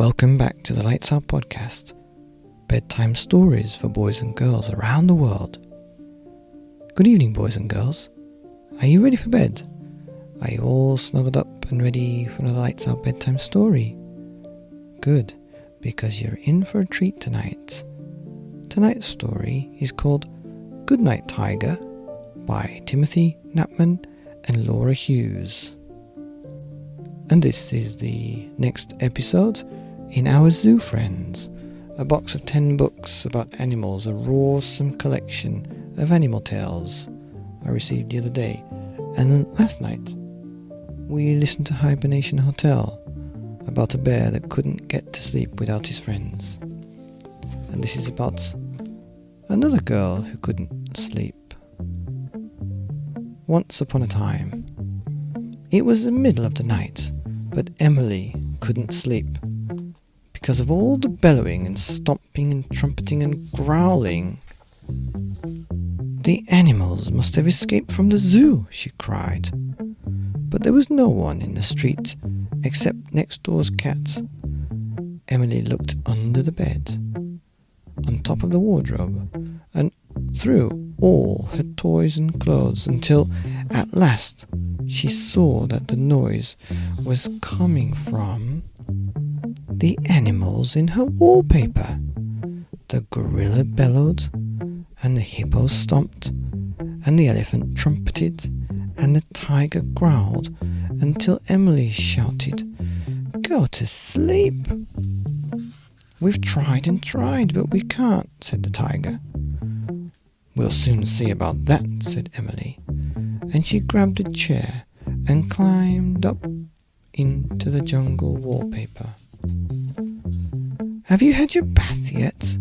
Welcome back to the Lights Out podcast, bedtime stories for boys and girls around the world. Good evening, boys and girls. Are you ready for bed? Are you all snuggled up and ready for another Lights Out bedtime story? Good, because you're in for a treat tonight. Tonight's story is called Goodnight, Tiger by Timothy Knapman and Laura Hughes. And this is the next episode in our Zoo Friends, a box of 10 books about animals, a awesome collection of animal tales I received the other day. And last night we listened to Hibernation Hotel about a bear that couldn't get to sleep without his friends. And this is about another girl who couldn't sleep. Once upon a time, it was the middle of the night, but Emily couldn't sleep because of all the bellowing and stomping and trumpeting and growling. The animals must have escaped from the zoo, she cried. But there was no one in the street except next door's cat. Emily looked under the bed, on top of the wardrobe, and through all her toys and clothes until at last she saw that the noise was coming from the animals in her wallpaper. The gorilla bellowed, and the hippo stomped, and the elephant trumpeted, and the tiger growled, until Emily shouted, "Go to sleep!" "We've tried and tried, but we can't," said the tiger. "We'll soon see about that," said Emily, and she grabbed a chair and climbed up into the jungle wallpaper. "Have you had your bath yet?"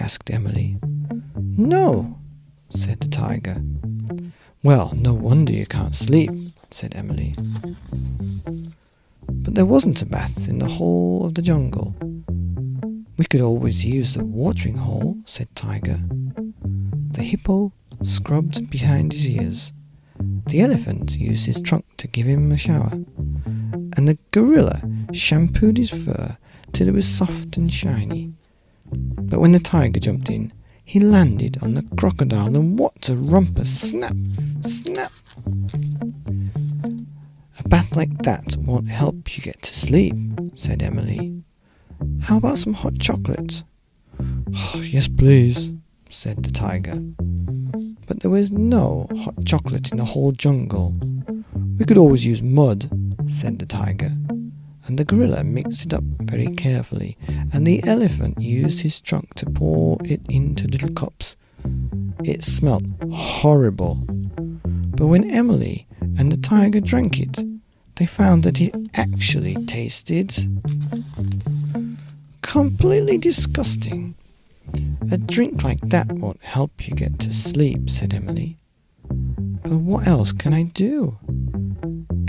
asked Emily. "No," said the tiger. "Well, no wonder you can't sleep," said Emily. "But there wasn't a bath in the whole of the jungle." "We could always use the watering hole," said Tiger. The hippo scrubbed behind his ears. The elephant used his trunk to give him a shower, and the gorilla shampooed his fur till it was soft and shiny. But when the tiger jumped in, he landed on the crocodile, and what a rumpus! Snap! Snap! "A bath like that won't help you get to sleep," said Emily. "How about some hot chocolate?" "Oh, yes, please," said the tiger. But there was no hot chocolate in the whole jungle. "We could always use mud," said the tiger. And the gorilla mixed it up very carefully, and the elephant used his trunk to pour it into little cups. It smelt horrible. But when Emily and the tiger drank it, they found that it actually tasted completely disgusting. "A drink like that won't help you get to sleep," said Emily. "But what else can I do?"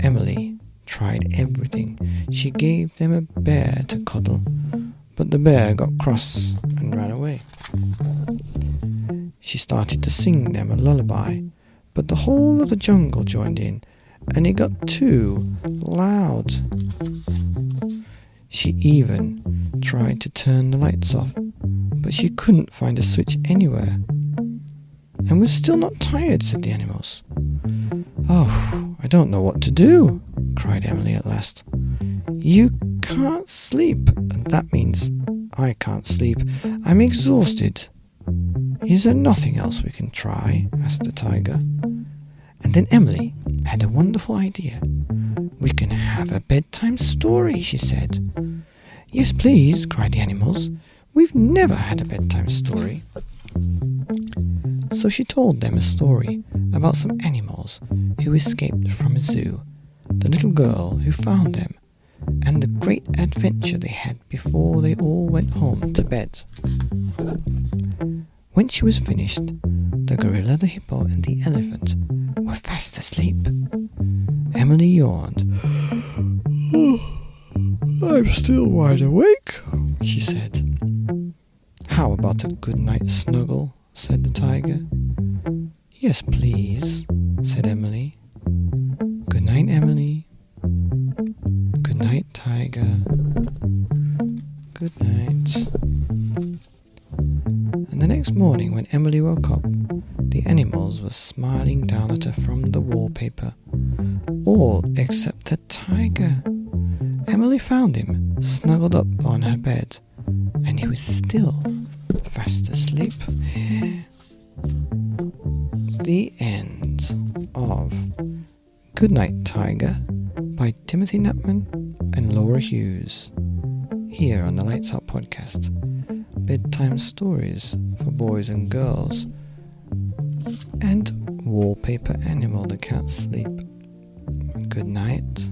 Emily tried everything. She gave them a bear to cuddle, but the bear got cross and ran away. She started to sing them a lullaby, but the whole of the jungle joined in, and it got too loud. She even tried to turn the lights off, but she couldn't find a switch anywhere. "And we're still not tired," said the animals. "Oh, I don't know what to do," cried Emily at last. "You can't sleep, and that means I can't sleep. I'm exhausted." "Is there nothing else we can try?" asked the tiger. And then Emily had a wonderful idea. "We can have a bedtime story," she said. "Yes, please," cried the animals. "We've never had a bedtime story." So she told them a story about some animals who escaped from a zoo, the little girl who found them, and the great adventure they had before they all went home to bed. When she was finished, the gorilla, the hippo, and the elephant were fast asleep. Emily yawned. "I'm still wide awake," she said. "How about a good night snuggle?" said the tiger. "Yes, please," said Emily. "Good night, Emily." "Good night, Tiger." Good night. And the next morning when Emily woke up, the animals were smiling down at her from the wallpaper, all except a tiger. Emily found him snuggled up on her bed, and he was still fast asleep. The end of Goodnight, Tiger by Timothy Knapman and Laura Hughes, here on the Lights Out podcast. Bedtime stories for boys and girls, and wallpaper animal that can't sleep. Good night.